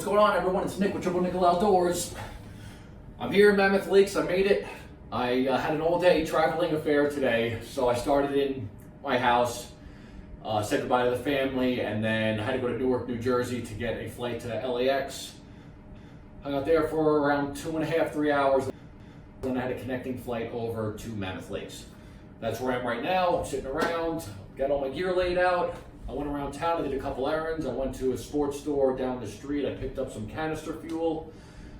What's going on, everyone? It's Nick with Triple Nickel Outdoors. I'm here in Mammoth Lakes. I made it. I had an all-day traveling affair today, so I started in my house, said goodbye to the family, and then I had to go to Newark, New Jersey to get a flight to LAX. Hung out there for around 2.5, 3 hours. Then I had a connecting flight over to Mammoth Lakes. That's where I am right now. I'm sitting around, got all my gear laid out. I went around town, I did a couple errands. I went to a sports store down the street. I picked up some canister fuel.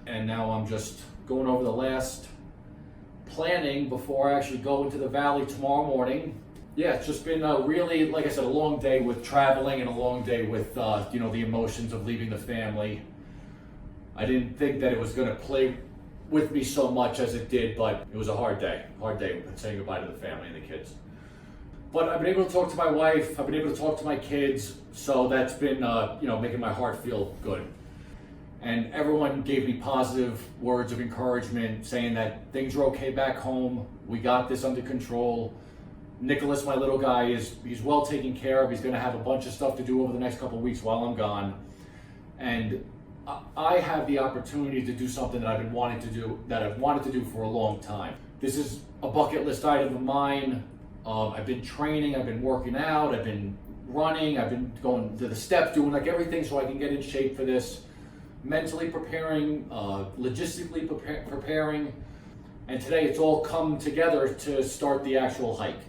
And now I'm just going over the last planning before I actually go into the valley tomorrow morning. Yeah, it's just been a really, like I said, a long day with traveling and a long day with, the emotions of leaving the family. I didn't think that it was going to play with me so much as it did, but it was a hard day saying goodbye to the family and the kids. But I've been able to talk to my wife, I've been able to talk to my kids, so that's been, making my heart feel good. And everyone gave me positive words of encouragement, saying that things are okay back home, we got this under control. Nicholas, my little guy, he's well taken care of. He's gonna have a bunch of stuff to do over the next couple of weeks while I'm gone. And I have the opportunity to do something that I've wanted to do for a long time. This is a bucket list item of mine. I've been training, I've been working out, I've been running, I've been going to the steps, doing like everything so I can get in shape for this. Mentally preparing, logistically preparing, and today it's all come together to start the actual hike.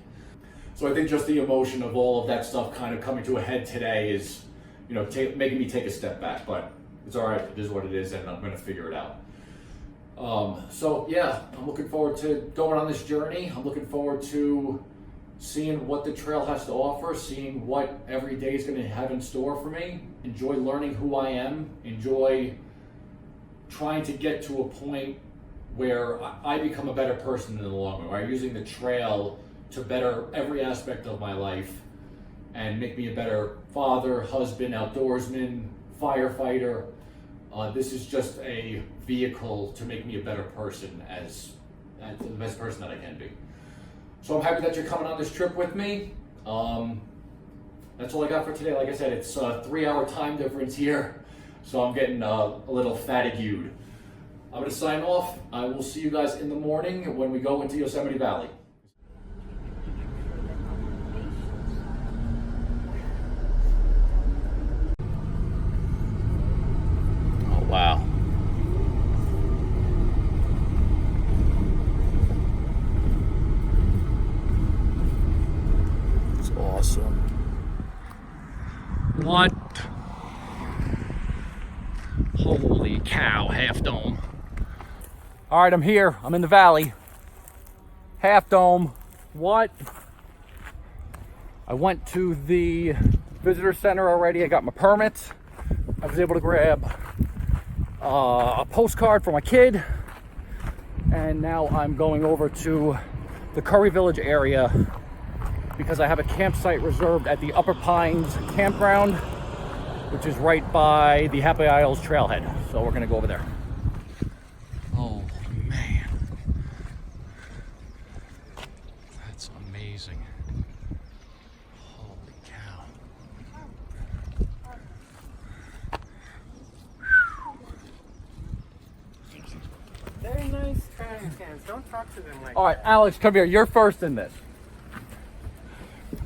So I think just the emotion of all of that stuff kind of coming to a head today is, making me take a step back, but it's all right, it is what it is, and I'm gonna figure it out. So yeah, I'm looking forward to going on this journey. I'm looking forward to seeing what the trail has to offer, seeing what every day is going to have in store for me. Enjoy learning who I am, enjoy trying to get to a point where I become a better person in the long run, right? Using the trail to better every aspect of my life and make me a better father, husband, outdoorsman, firefighter. This is just a vehicle to make me a better person, as the best person that I can be. So I'm happy that you're coming on this trip with me. That's all I got for today. Like I said, it's a 3-hour time difference here, so I'm getting a little fatigued. I'm going to sign off. I will see you guys in the morning when we go into Yosemite Valley. Oh, wow. Awesome. What? Holy cow, Half Dome. All right, I'm here. I'm in the valley. Half Dome. What? I went to the visitor center already. I got my permit. I was able to grab a postcard for my kid. And now I'm going over to the Curry Village area because I have a campsite reserved at the Upper Pines campground, which is right by the Happy Isles trailhead. So we're gonna go over there. Oh man, that's amazing. Holy cow. Very nice trash cans. Don't talk to them like that. All right, Alex, come here. You're first in this.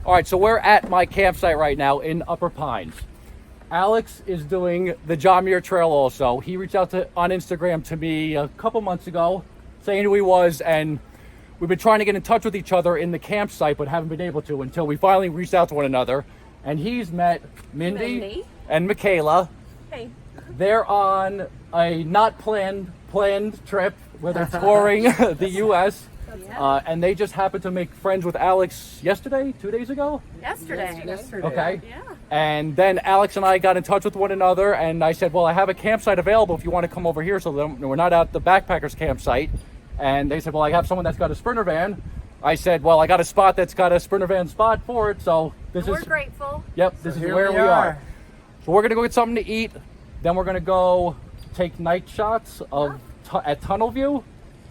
All right, so we're at my campsite right now in Upper Pines. Alex is doing the Muir Trail also. He reached out on Instagram to me a couple months ago saying who he was, and we've been trying to get in touch with each other in the campsite but haven't been able to until we finally reached out to one another. And he's met Mindy and Michaela. Hey. They're on a not planned trip where they're touring the U.S. And they just happened to make friends with Alex yesterday, 2 days ago? Yesterday. Okay. Yeah. And then Alex and I got in touch with one another, and I said, well, I have a campsite available if you want to come over here. So then we're not at the backpackers campsite. And they said, well, I have someone that's got a Sprinter van. I said, well, I got a spot that's got a Sprinter van spot for it. So we're grateful. Yep, this is where we are. So we're going to go get something to eat. Then we're going to go take night shots of at Tunnel View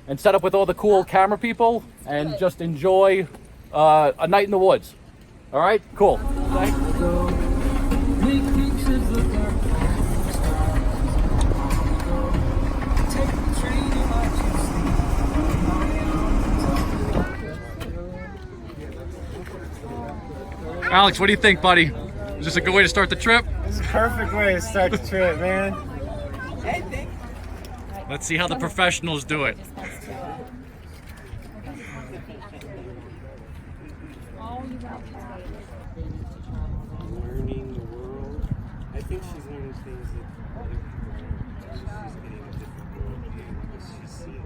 and set up with all the cool camera people and just enjoy a night in the woods. All right, cool. Thanks. Alex, what do you think, buddy? Is this a good way to start the trip? This is a perfect way to start the trip, man. Let's see how the professionals do it. Learning the world. I think she's learning things that other people aren't. She's getting a different world view because she's seeing it.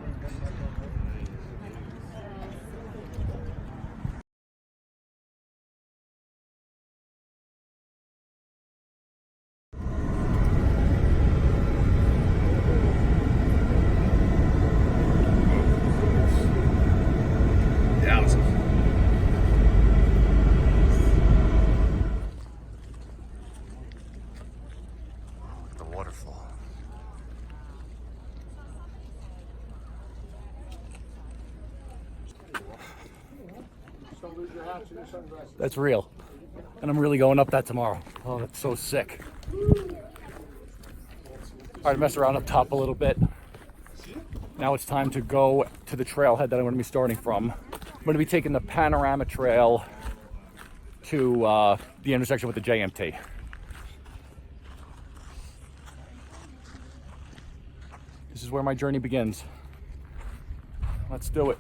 The waterfall. That's real. And I'm really going up that tomorrow. Oh, that's so sick. All right, mess around up top a little bit. Now it's time to go to the trailhead that I'm going to be starting from. I'm going to be taking the Panorama Trail to the intersection with the JMT. This is where my journey begins. Let's do it.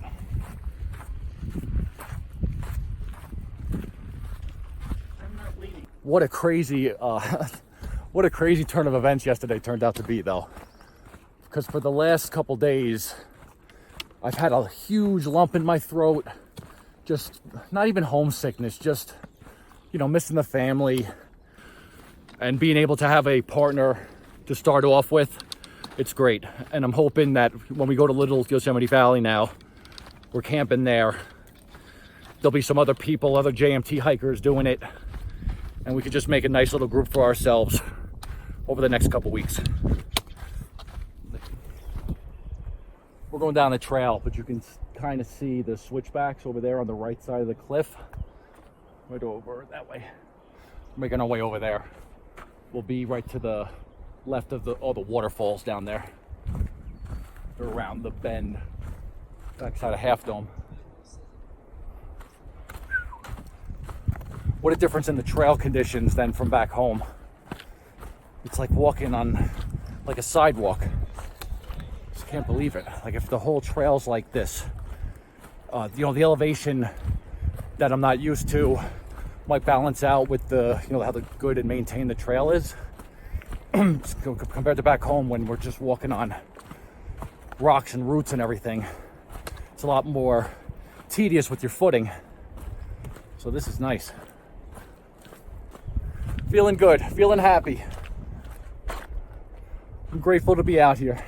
What a crazy turn of events yesterday turned out to be, though. Because for the last couple days, I've had a huge lump in my throat. Just not even homesickness, just, missing the family and being able to have a partner to start off with. It's great. And I'm hoping that when we go to Little Yosemite Valley now, we're camping there. There'll be some other people, other JMT hikers doing it. And we could just make a nice little group for ourselves over the next couple weeks. We're going down the trail, but you can kind of see the switchbacks over there on the right side of the cliff. Right over that way. We're making our way over there. We'll be right to the left of all the waterfalls down there. They're around the bend, backside of Half Dome. What a difference in the trail conditions than from back home. It's like walking on like a sidewalk. Just can't believe it. Like if the whole trail's like this, the elevation that I'm not used to might balance out with the, how the good and maintained the trail is. Compared to back home when we're just walking on rocks and roots and everything. It's a lot more tedious with your footing. So this is nice. Feeling good, feeling happy. I'm grateful to be out here.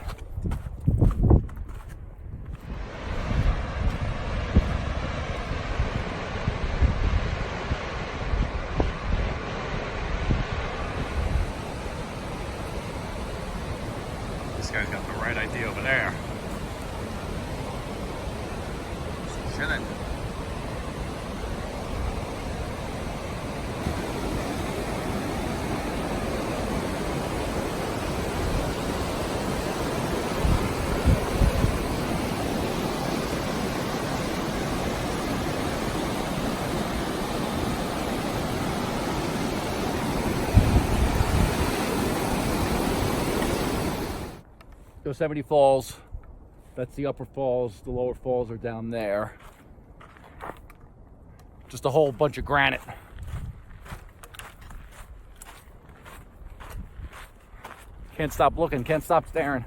This guy's got the right idea over there. Chilling. Yosemite Falls, that's the upper falls, the lower falls are down there. Just a whole bunch of granite. Can't stop looking, can't stop staring.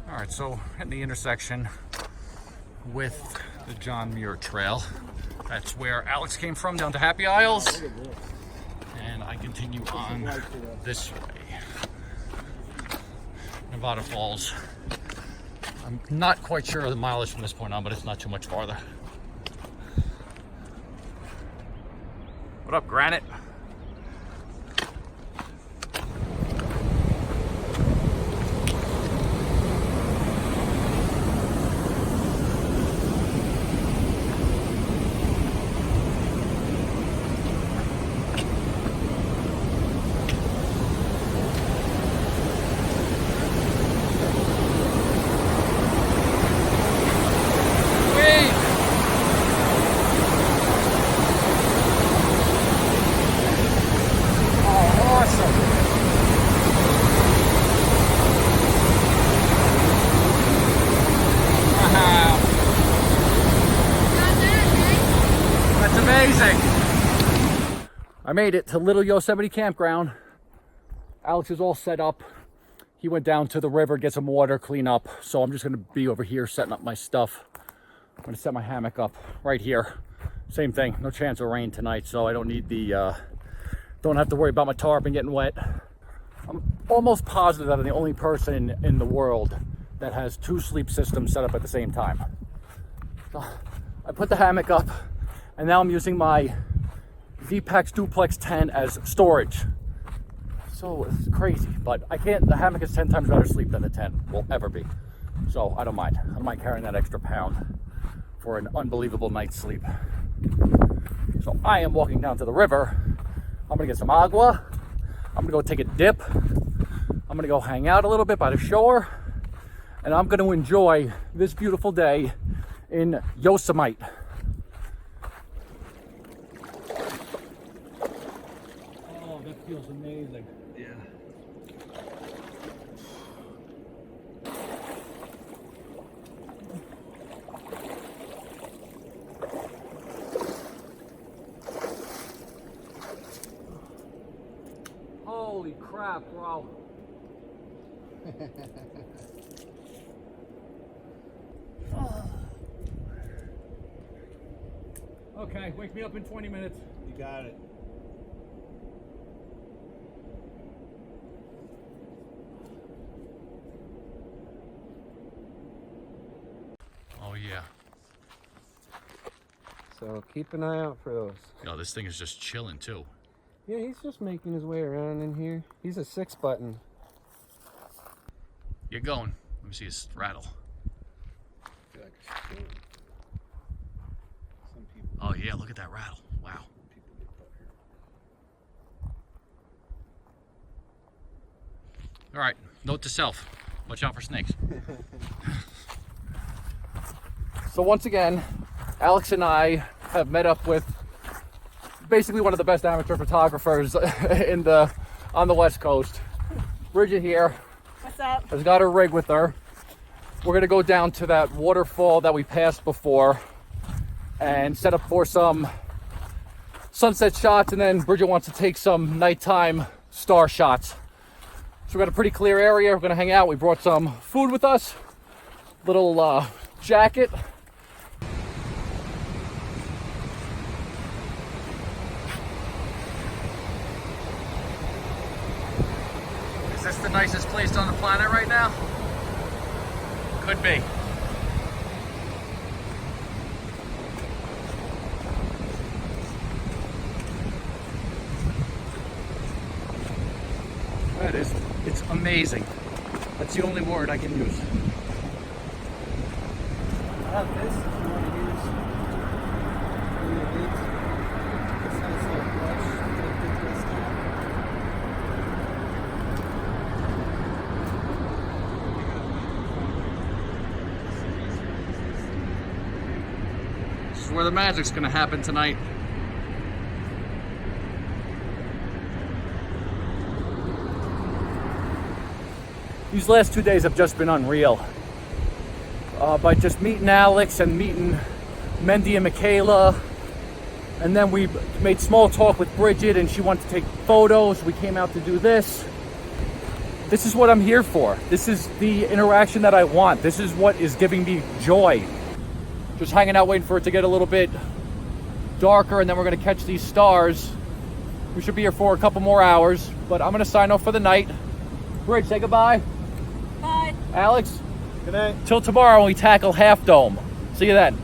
All right, so at the intersection with the John Muir Trail. That's where Alex came from, down to Happy Isles. And I continue on this way. Nevada Falls. I'm not quite sure of the mileage from this point on, but it's not too much farther. What up, Granite? I made it to Little Yosemite Campground. Alex is all set up. He went down to the river, get some water, clean up. So I'm just gonna be over here setting up my stuff. I'm gonna set my hammock up right here. Same thing, no chance of rain tonight, so I don't need the, don't have to worry about my tarp and getting wet. I'm almost positive that I'm the only person in the world that has 2 sleep systems set up at the same time. So I put the hammock up, and now I'm using my Z-Pax Duplex 10 as storage. So it's crazy, but I can't, the hammock is 10 times better sleep than the 10 will ever be. So I don't mind. I don't mind carrying that extra pound for an unbelievable night's sleep. So I am walking down to the river. I'm gonna get some agua. I'm gonna go take a dip. I'm gonna go hang out a little bit by the shore. And I'm gonna enjoy this beautiful day in Yosemite. Oh, that feels amazing. Yeah. Holy crap, bro. Okay, wake me up in 20 minutes. You got it. Oh yeah. So keep an eye out for those. No, this thing is just chilling too. Yeah, he's just making his way around in here. He's a 6 button. Get going. Let me see his rattle. I feel like I should do it. Some people. Oh yeah, look at that rattle. Wow. People get butthurt. All right, note to self. Watch out for snakes. So once again, Alex and I have met up with basically one of the best amateur photographers on the West Coast. Bridget here. What's up? Has got her rig with her. We're gonna go down to that waterfall that we passed before and set up for some sunset shots, and then Bridget wants to take some nighttime star shots. So we got a pretty clear area. We're gonna hang out. We brought some food with us, little jacket. Is this the nicest place on the planet right now? Could be. That is, it's amazing. That's the only word I can use. I have this if you want to use. This has a brush connected to this top. This is where the magic's gonna happen tonight. These last 2 days have just been unreal. By just meeting Alex and meeting Mendy and Michaela, and then we made small talk with Bridget and she wanted to take photos. We came out to do this. This is what I'm here for. This is the interaction that I want. This is what is giving me joy. Just hanging out waiting for it to get a little bit darker, and then we're gonna catch these stars. We should be here for a couple more hours, but I'm gonna sign off for the night. Bridge, say goodbye. Bye. Alex, Good night. till tomorrow when we tackle Half Dome. See you then.